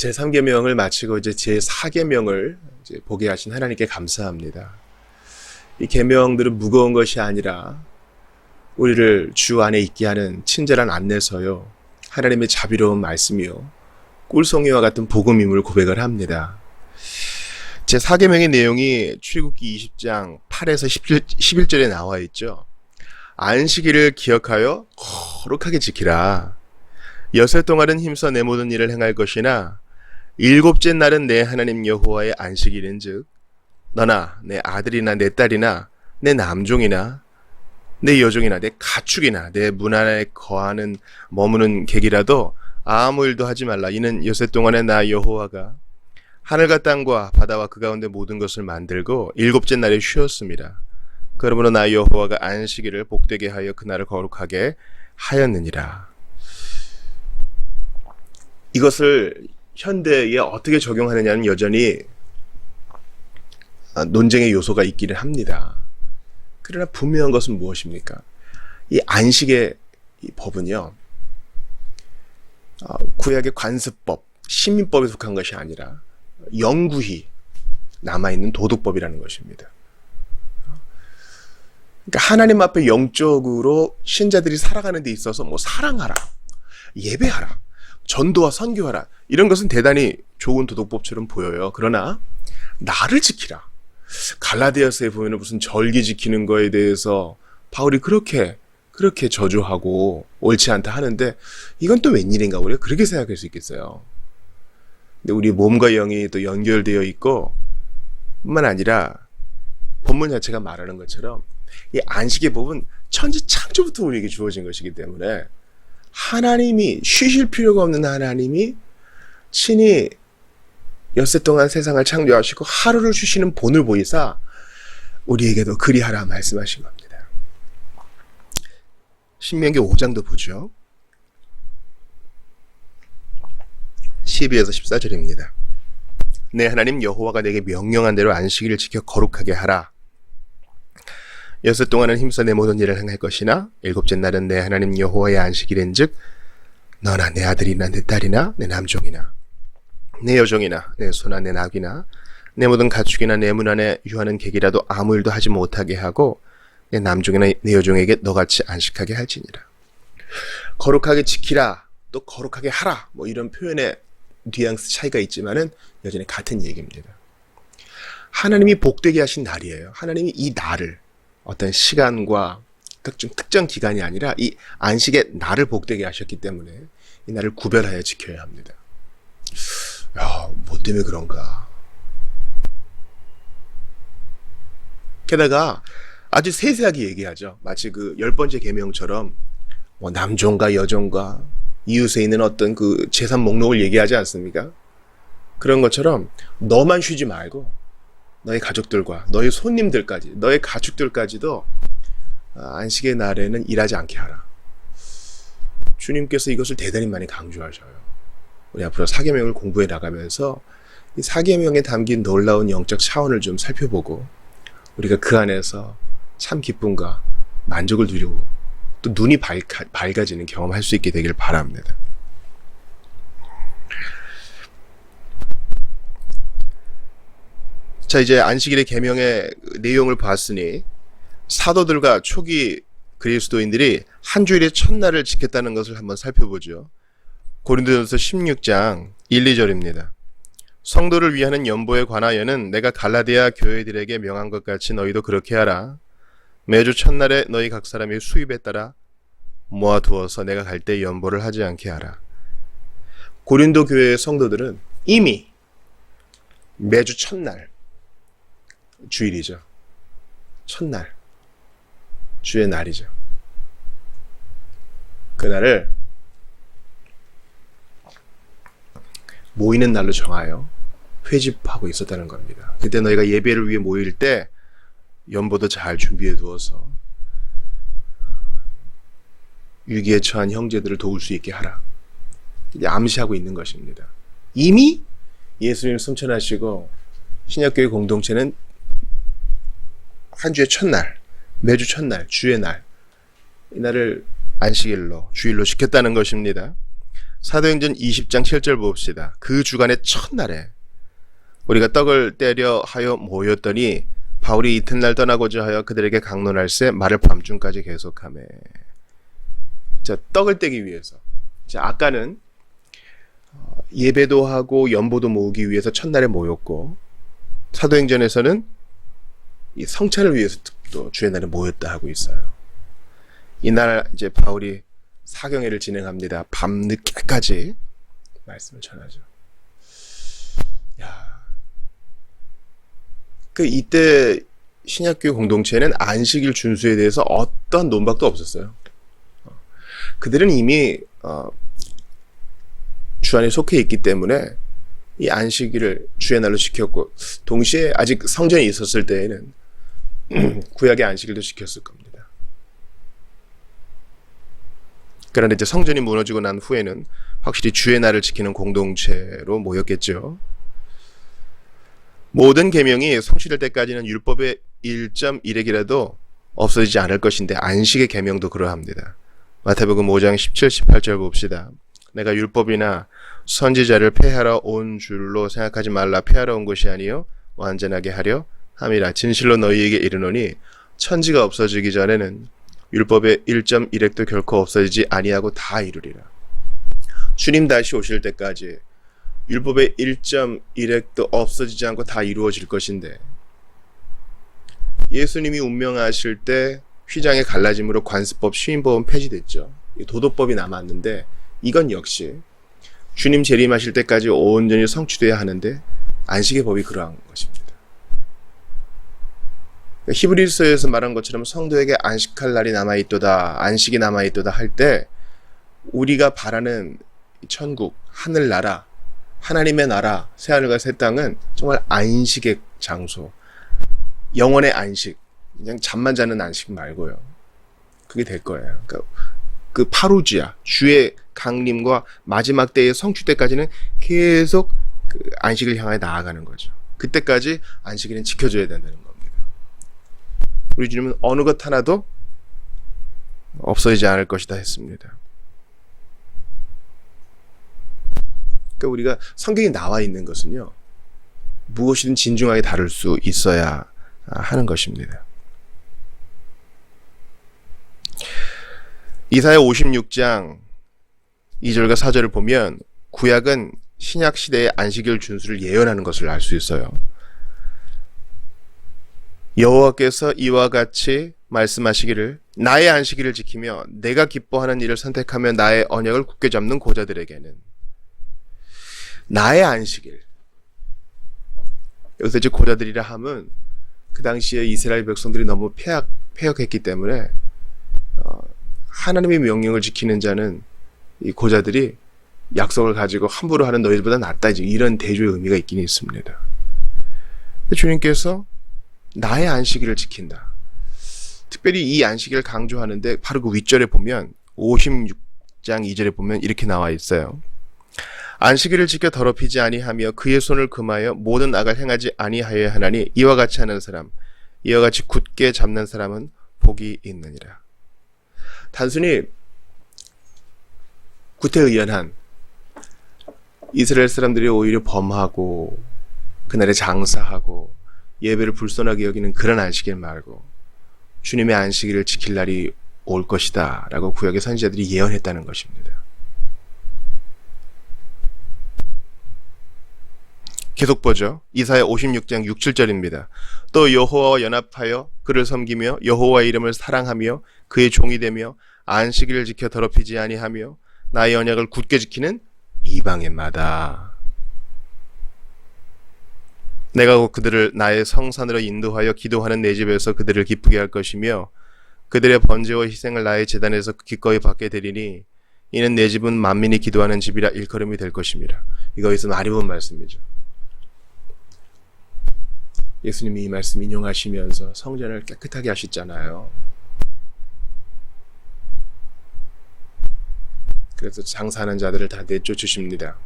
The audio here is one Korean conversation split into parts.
제3계명을 마치고 이제 제4계명을 이제 보게 하신 하나님께 감사합니다. 이 계명들은 무거운 것이 아니라 우리를 주 안에 있게 하는 친절한 안내서요, 하나님의 자비로운 말씀이요, 꿀송이와 같은 복음임을 고백을 합니다. 제4계명의 내용이 출애굽기 20장 8에서 11절에 나와 있죠. 안식일을 기억하여 거룩하게 지키라. 여섯 동안은 힘써 내 모든 일을 행할 것이나 일곱째 날은 내 하나님 여호와의 안식일인즉 너나 내 아들이나 내 딸이나 내 남종이나 내 여종이나 내 가축이나 내 문 안에 거하는 머무는 객이라도 아무 일도 하지 말라. 이는 여섯 동안에 나 여호와가 하늘과 땅과 바다와 그 가운데 모든 것을 만들고 일곱째 날에 쉬었습니다. 그러므로 나 여호와가 안식일을 복되게 하여 그날을 거룩하게 하였느니라. 이것을 현대에 어떻게 적용하느냐는 여전히 논쟁의 요소가 있기는 합니다. 그러나 분명한 것은 무엇입니까? 이 안식의 이 법은요, 구약의 관습법, 시민법에 속한 것이 아니라 영구히 남아있는 도덕법이라는 것입니다. 그러니까 하나님 앞에 영적으로 신자들이 살아가는 데 있어서 뭐 사랑하라, 예배하라, 전도와 선교하라, 이런 것은 대단히 좋은 도덕법처럼 보여요. 그러나 나를 지키라. 갈라디아서에 보면 무슨 절기 지키는 거에 대해서 바울이 그렇게 저주하고 옳지 않다 하는데, 이건 또 웬일인가 우리가 그렇게 생각할 수 있겠어요. 근데 우리 몸과 영이 또 연결되어 있고, 뿐만 아니라 본문 자체가 말하는 것처럼 이 안식의 법은 천지 창조부터 우리에게 주어진 것이기 때문에 하나님이, 쉬실 필요가 없는 하나님이 친히 엿새 동안 세상을 창조하시고 하루를 쉬시는 본을 보이사 우리에게도 그리하라 말씀하신 겁니다. 신명기 5장도 보죠. 12에서 14절입니다. 내 하나님 여호와가 내게 명령한 대로 안식일을 지켜 거룩하게 하라. 여섯 동안은 힘써 내 모든 일을 행할 것이나 일곱째 날은 내 하나님 여호와의 안식일인즉 너나 내 아들이나 내 딸이나 내 남종이나 내 여종이나 내 소나 내 낙이나 내 모든 가축이나 내 문 안에 유하는 객이라도 아무 일도 하지 못하게 하고 내 남종이나 내 여종에게 너같이 안식하게 할지니라. 거룩하게 지키라, 또 거룩하게 하라, 뭐 이런 표현의 뉘앙스 차이가 있지만은 여전히 같은 얘기입니다. 하나님이 복되게 하신 날이에요. 하나님이 이 날을 어떤 시간과 특정 기간이 아니라 이 안식의 날을 복되게 하셨기 때문에 이 날을 구별하여 지켜야 합니다. 뭐 때문에 그런가? 게다가 아주 세세하게 얘기하죠. 마치 그 10번째 계명처럼 뭐 남종과 여종과 이웃에 있는 어떤 그 재산 목록을 얘기하지 않습니까? 그런 것처럼 너만 쉬지 말고 너의 가족들과 너의 손님들까지, 너의 가축들까지도 안식의 날에는 일하지 않게 하라. 주님께서 이것을 대단히 많이 강조하셔요. 우리 앞으로 사계명을 공부해 나가면서 이 사계명에 담긴 놀라운 영적 차원을 좀 살펴보고 우리가 그 안에서 참 기쁨과 만족을 누리고 또 눈이 밝아지는 경험할 수 있게 되길 바랍니다. 자, 이제 안식일의 계명의 내용을 봤으니 사도들과 초기 그리스도인들이 한 주일의 첫날을 지켰다는 것을 한번 살펴보죠. 고린도전서 16장 1, 2절입니다. 성도를 위하는 연보에 관하여는 내가 갈라디아 교회들에게 명한 것 같이 너희도 그렇게 하라. 매주 첫날에 너희 각 사람의 수입에 따라 모아두어서 내가 갈 때 연보를 하지 않게 하라. 고린도 교회의 성도들은 이미 매주 첫날, 주일이죠. 첫날, 주의 날이죠. 그날을 모이는 날로 정하여 회집하고 있었다는 겁니다. 그때 너희가 예배를 위해 모일 때 연보도 잘 준비해 두어서 위기에 처한 형제들을 도울 수 있게 하라. 이제 암시하고 있는 것입니다. 이미 예수님을 승천하시고 신약교회 공동체는 한 주의 첫날, 매주 첫날, 주의 날, 이 날을 안식일로, 주일로 지켰다는 것입니다. 사도행전 20장 7절 봅시다. 그 주간의 첫날에 우리가 떡을 떼려 하여 모였더니 바울이 이튿날 떠나고자 하여 그들에게 강론할새 말을 밤중까지 계속하매. 자, 떡을 떼기 위해서. 자, 아까는 예배도 하고 연보도 모으기 위해서 첫날에 모였고, 사도행전에서는 이 성찬을 위해서 또 주의 날에 모였다 하고 있어요. 이날 이제 바울이 사경회를 진행합니다. 밤늦게까지 말씀을 전하죠. 야, 이때 신약교회 공동체는 안식일 준수에 대해서 어떠한 논박도 없었어요. 그들은 이미 주 안에 속해 있기 때문에 이 안식일을 주의 날로 지켰고, 동시에 아직 성전이 있었을 때에는 구약의 안식일도 지켰을 겁니다. 그런데 이제 성전이 무너지고 난 후에는 확실히 주의 날을 지키는 공동체로 모였겠죠. 모든 계명이 성취될 때까지는 율법의 1.1핵이라도 없어지지 않을 것인데 안식의 계명도 그러합니다. 마태복음 5장 17, 18절 봅시다. 내가 율법이나 선지자를 폐하러 온 줄로 생각하지 말라. 폐하러 온 것이 아니요 완전하게 하려 함이라. 진실로 너희에게 이르노니 천지가 없어지기 전에는 율법의 1.1핵도 결코 없어지지 아니하고 다 이루리라. 주님 다시 오실 때까지 율법의 1.1핵도 없어지지 않고 다 이루어질 것인데, 예수님이 운명하실 때 휘장의 갈라짐으로 관습법, 시인법은 폐지됐죠. 도덕법이 남았는데 이건 역시 주님 재림하실 때까지 온전히 성취돼야 하는데 안식의 법이 그러한 것입니다. 히브리서에서 말한 것처럼 성도에게 안식할 날이 남아있도다, 안식이 남아있도다 할 때 우리가 바라는 천국, 하늘나라, 하나님의 나라, 새하늘과 새 땅은 정말 안식의 장소, 영원의 안식, 그냥 잠만 자는 안식 말고요. 그게 될 거예요. 그러니까 그 파루지아, 주의 강림과 마지막 때의 성취 때까지는 계속 그 안식을 향해 나아가는 거죠. 그때까지 안식일은 지켜줘야 된다는 겁니다. 우리 주님은 어느 것 하나도 없어지지 않을 것이다 했습니다. 그러니까 우리가 성경에 나와 있는 것은요, 무엇이든 진중하게 다룰 수 있어야 하는 것입니다. 이사야 56장 2절과 4절을 보면 구약은 신약 시대의 안식일 준수를 예언하는 것을 알 수 있어요. 여호와께서 이와 같이 말씀하시기를 나의 안식일을 지키며 내가 기뻐하는 일을 선택하며 나의 언약을 굳게 잡는 고자들에게는. 나의 안식일. 여기서 이제 고자들이라 함은 그 당시에 이스라엘 백성들이 너무 패역했기 때문에 하나님의 명령을 지키는 자는 이 고자들이 약속을 가지고 함부로 하는 너희들보다 낫다, 이런 대조의 의미가 있긴 있습니다. 주님께서 나의 안식일을 지킨다. 특별히 이 안식일을 강조하는데 바로 그 윗절에 보면 56장 2절에 보면 이렇게 나와 있어요. 안식일을 지켜 더럽히지 아니하며 그의 손을 금하여 모든 악을 행하지 아니하여야 하나니 이와 같이 하는 사람, 이와 같이 굳게 잡는 사람은 복이 있느니라. 단순히 구태의연한 이스라엘 사람들이 오히려 범하고 그날에 장사하고 예배를 불손하게 여기는 그런 안식일 말고 주님의 안식일을 지킬 날이 올 것이다 라고 구약의 선지자들이 예언했다는 것입니다. 계속 보죠. 이사야 56장 6, 7절입니다. 또 여호와와 연합하여 그를 섬기며 여호와의 이름을 사랑하며 그의 종이 되며 안식일을 지켜 더럽히지 아니하며 나의 언약을 굳게 지키는 이방인마다 내가 곧 그들을 나의 성산으로 인도하여 기도하는 내 집에서 그들을 기쁘게 할 것이며 그들의 번제와 희생을 나의 제단에서 기꺼이 받게 되리니 이는 내 집은 만민이 기도하는 집이라 일컬음이 될 것입니다. 이거에서 많이 본 말씀이죠. 예수님이 이 말씀 인용하시면서 성전을 깨끗하게 하셨잖아요. 그래서 장사하는 자들을 다 내쫓으십니다.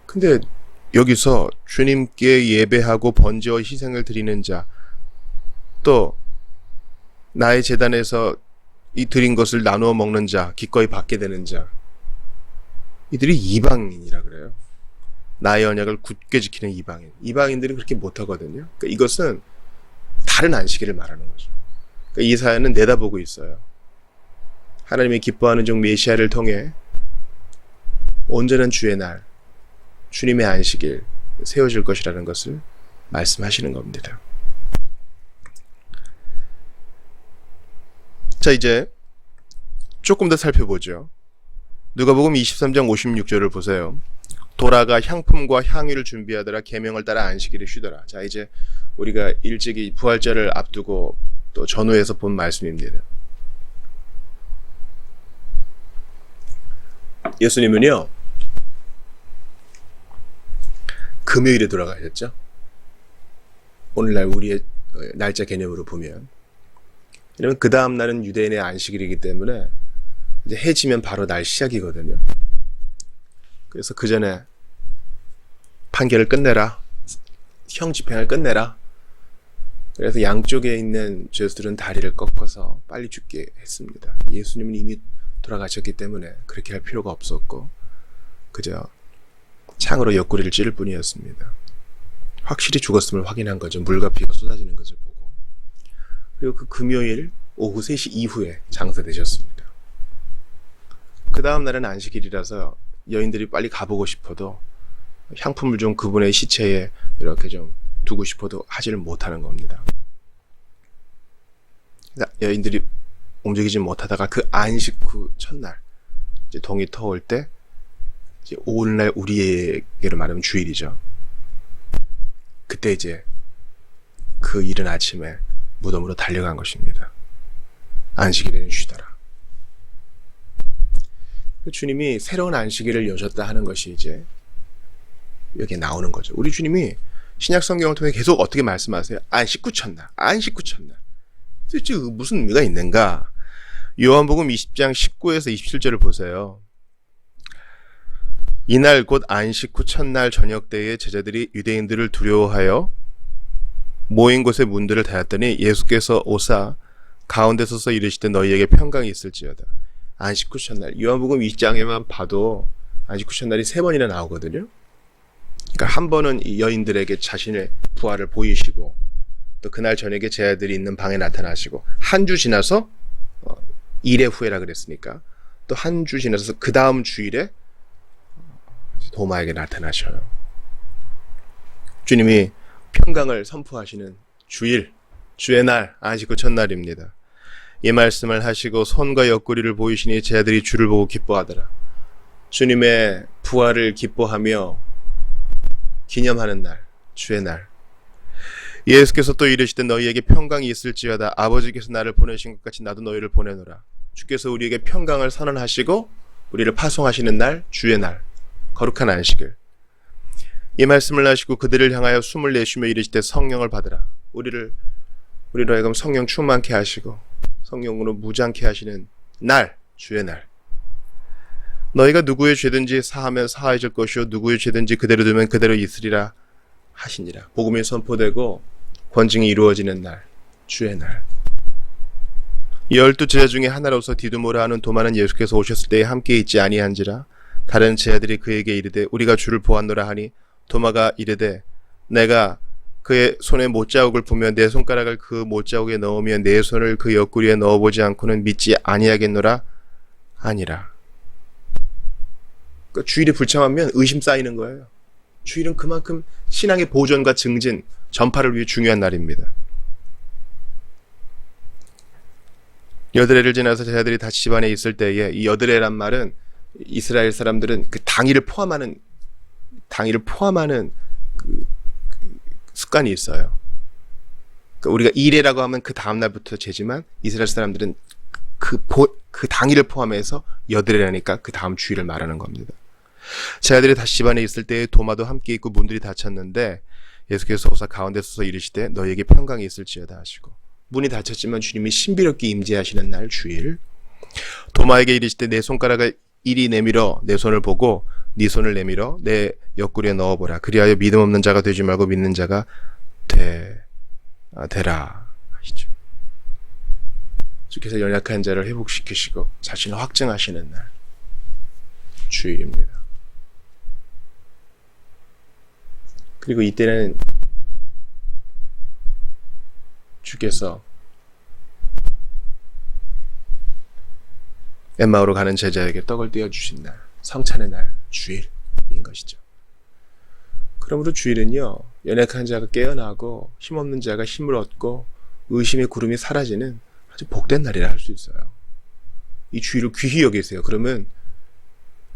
근데 여기서 주님께 예배하고 번제와 희생을 드리는 자, 또 나의 제단에서 이 드린 것을 나누어 먹는 자, 기꺼이 받게 되는 자, 이들이 이방인이라 그래요. 나의 언약을 굳게 지키는 이방인. 이방인들은 그렇게 못하거든요. 그러니까 이것은 다른 안식일을 말하는 거죠. 그러니까 이 사연은 내다보고 있어요. 하나님이 기뻐하는 종 메시아를 통해 온전한 주의 날, 주님의 안식일 세워질 것이라는 것을 말씀하시는 겁니다. 자, 이제 조금 더 살펴보죠. 누가복음 23장 56절을 보세요. 돌아가 향품과 향유를 준비하더라. 계명을 따라 안식일에 쉬더라. 자, 이제 우리가 일찍이 부활절을 앞두고 또 전후에서 본 말씀입니다. 예수님은요, 금요일에 돌아가셨죠. 오늘날 우리의 날짜 개념으로 보면, 왜냐면 그 다음 날은 유대인의 안식일이기 때문에 이제 해지면 바로 날 시작이거든요. 그래서 그 전에 판결을 끝내라, 형 집행을 끝내라. 그래서 양쪽에 있는 죄수들은 다리를 꺾어서 빨리 죽게 했습니다. 예수님은 이미 돌아가셨기 때문에 그렇게 할 필요가 없었고 그저 창으로 옆구리를 찌를 뿐이었습니다. 확실히 죽었음을 확인한 거죠. 물과 피가 쏟아지는 것을 보고. 그리고 그 금요일 오후 3시 이후에 장사되셨습니다. 그 다음 날은 안식일이라서 여인들이 빨리 가보고 싶어도 향품을 좀 그분의 시체에 이렇게 좀 두고 싶어도 하지를 못하는 겁니다. 여인들이 움직이지 못하다가 그 안식 후 첫날 이제 동이 터올 때 이제 오늘날 우리에게로 말하면 주일이죠. 그때 이제 그 이른 아침에 무덤으로 달려간 것입니다. 안식일에는 쉬더라. 주님이 새로운 안식일을 여셨다 하는 것이 이제 여기에 나오는 거죠. 우리 주님이 신약 성경을 통해 계속 어떻게 말씀하세요? 안식 후 첫날, 안식 후 첫날. 도대체 무슨 의미가 있는가? 요한복음 20장 19에서 27절을 보세요. 이날 곧 안식 후 첫날 저녁 때에 제자들이 유대인들을 두려워하여 모인 곳의 문들을 닫았더니 예수께서 오사 가운데 서서 이르시되 너희에게 평강이 있을지어다. 안식 후 첫날. 요한복음 20장에만 봐도 안식 후 첫날이 3번이나 나오거든요. 그러니까 한 번은 이 여인들에게 자신의 부활을 보이시고 또 그날 저녁에 제자들이 있는 방에 나타나시고 한 주 지나서 일의 후에라 그랬으니까 또 한 주 지나서 그 다음 주일에 도마에게 나타나셔요. 주님이 평강을 선포하시는 주일, 주의 날, 안식 후 첫날입니다. 이 말씀을 하시고 손과 옆구리를 보이시니 제자들이 주를 보고 기뻐하더라. 주님의 부활을 기뻐하며 기념하는 날, 주의 날. 예수께서 또 이르시되 너희에게 평강이 있을지어다. 아버지께서 나를 보내신 것 같이 나도 너희를 보내노라. 주께서 우리에게 평강을 선언하시고 우리를 파송하시는 날, 주의 날, 거룩한 안식일. 이 말씀을 하시고 그들을 향하여 숨을 내쉬며 이르시되 성령을 받으라. 우리로 하여금 성령 충만케 하시고 성령으로 무장케 하시는 날, 주의 날. 너희가 누구의 죄든지 사하면 사하여질 것이요 누구의 죄든지 그대로 두면 그대로 있으리라 하시니라. 복음이 선포되고 권징이 이루어지는 날, 주의 날. 12 제자 중에 하나로서 디두모라 하는 도마는 예수께서 오셨을 때에 함께 있지 아니한지라. 다른 제자들이 그에게 이르되 우리가 주를 보았노라 하니 도마가 이르되 내가 그의 손에 못자국을 보며 내 손가락을 그 못자국에 넣으며 내 손을 그 옆구리에 넣어보지 않고는 믿지 아니하겠노라 아니라. 그러니까 주일에 불참하면 의심 쌓이는 거예요. 주일은 그만큼 신앙의 보존과 증진, 전파를 위해 중요한 날입니다. 여드레를 지나서 제자들이 다시 집안에 있을 때에 이 여드레란 말은 이스라엘 사람들은 그 당일을 포함하는 그 습관이 있어요. 그러니까 우리가 일해라고 하면 그 다음 날부터 재지만 이스라엘 사람들은 그 당일을 포함해서 여드레라니까 그 다음 주일을 말하는 겁니다. 제자들이 다시 집안에 있을 때에 도마도 함께 있고 문들이 닫혔는데 예수께서 오사 가운데 서서 이르시되 너희에게 평강이 있을지어다 하시고 문이 닫혔지만 주님이 신비롭게 임재하시는 날 주일. 도마에게 이르시되 내 손가락을 이리 내밀어 내 손을 보고 네 손을 내밀어 내 옆구리에 넣어보라. 그리하여 믿음 없는 자가 되지 말고 믿는 자가 되라 하시죠. 주께서 연약한 자를 회복시키시고 자신을 확증하시는 날 주일입니다. 그리고 이때는 주께서 엠마오로 가는 제자에게 떡을 떼어주신 날, 성찬의 날, 주일인 것이죠. 그러므로 주일은요, 연약한 자가 깨어나고 힘없는 자가 힘을 얻고 의심의 구름이 사라지는 아주 복된 날이라 할 수 있어요. 이 주일을 귀히 여기세요. 그러면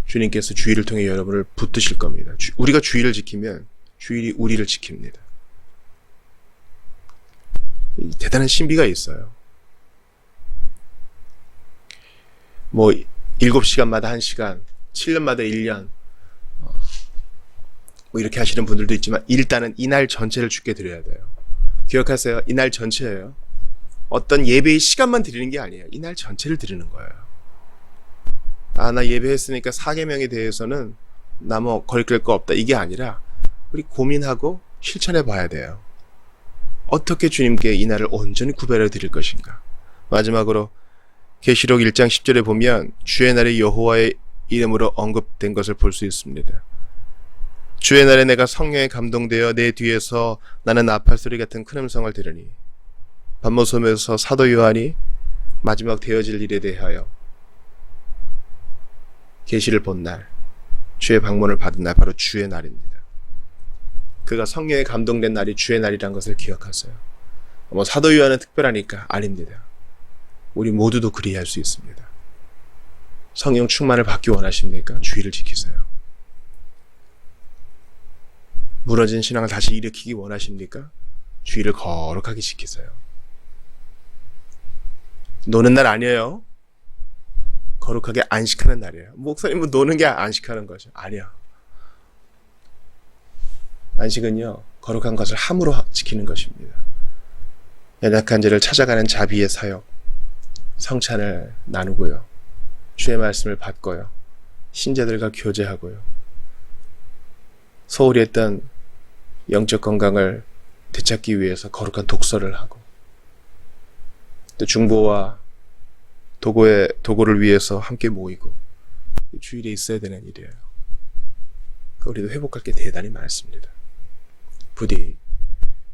주님께서 주일을 통해 여러분을 붙드실 겁니다. 우리가 주일을 지키면 주일이 우리를 지킵니다. 대단한 신비가 있어요. 7시간마다 1시간, 7년마다 1년, 이렇게 하시는 분들도 있지만, 일단은 이날 전체를 주께 드려야 돼요. 기억하세요. 이날 전체예요. 어떤 예배의 시간만 드리는 게 아니에요. 이날 전체를 드리는 거예요. 나 예배했으니까 사계명에 대해서는 거리낄 거 없다. 이게 아니라, 우리 고민하고 실천해 봐야 돼요. 어떻게 주님께 이 날을 온전히 구별해 드릴 것인가. 마지막으로 계시록 1장 10절에 보면 주의 날이 여호와의 이름으로 언급된 것을 볼 수 있습니다. 주의 날에 내가 성령에 감동되어 내 뒤에서 나는 나팔 소리 같은 큰 음성을 들으니, 반모섬에서 사도 요한이 마지막 되어질 일에 대하여 계시를 본 날, 주의 방문을 받은 날, 바로 주의 날입니다. 그가 성령에 감동된 날이 주의 날이란 것을 기억하세요. 사도 요한은 특별하니까 아닙니다. 우리 모두도 그리할 수 있습니다. 성령 충만을 받기 원하십니까? 주의를 지키세요. 무너진 신앙을 다시 일으키기 원하십니까? 주의를 거룩하게 지키세요. 노는 날 아니에요. 거룩하게 안식하는 날이에요. 목사님은 노는 게 안식하는 거죠. 아니요. 안식은요, 거룩한 것을 함으로 지키는 것입니다. 연약한 자를 찾아가는 자비의 사역, 성찬을 나누고요, 주의 말씀을 받고요, 신자들과 교제하고요, 소홀히 했던 영적 건강을 되찾기 위해서 거룩한 독서를 하고, 또 중보와 도고를 위해서 함께 모이고, 주일에 있어야 되는 일이에요. 우리도 회복할 게 대단히 많습니다. 부디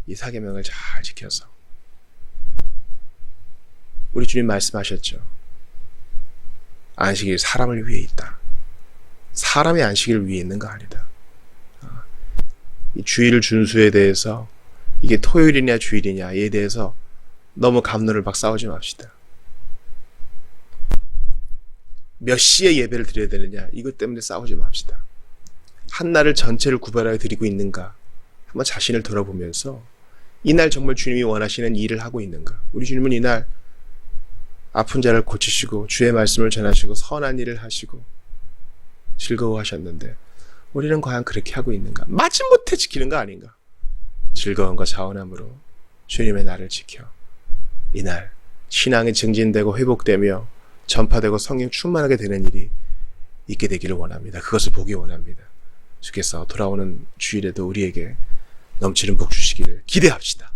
이 사계명을 잘 지켜서, 우리 주님 말씀하셨죠. 안식일 사람을 위해 있다. 사람의 안식일 위해 있는 거 아니다. 이 주일 준수에 대해서, 이게 토요일이냐 주일이냐에 대해서 너무 갑론을 막 싸우지 맙시다. 몇 시에 예배를 드려야 되느냐, 이것 때문에 싸우지 맙시다. 한 날을 전체를 구별하여 드리고 있는가, 한번 자신을 돌아보면서 이날 정말 주님이 원하시는 일을 하고 있는가. 우리 주님은 이날 아픈 자를 고치시고 주의 말씀을 전하시고 선한 일을 하시고 즐거워하셨는데, 우리는 과연 그렇게 하고 있는가? 마지못해 지키는 거 아닌가? 즐거움과 자원함으로 주님의 날을 지켜 이날 신앙이 증진되고 회복되며 전파되고 성령 충만하게 되는 일이 있게 되기를 원합니다. 그것을 보기 원합니다. 주께서 돌아오는 주일에도 우리에게 넘치는 복 주시기를 기대합시다.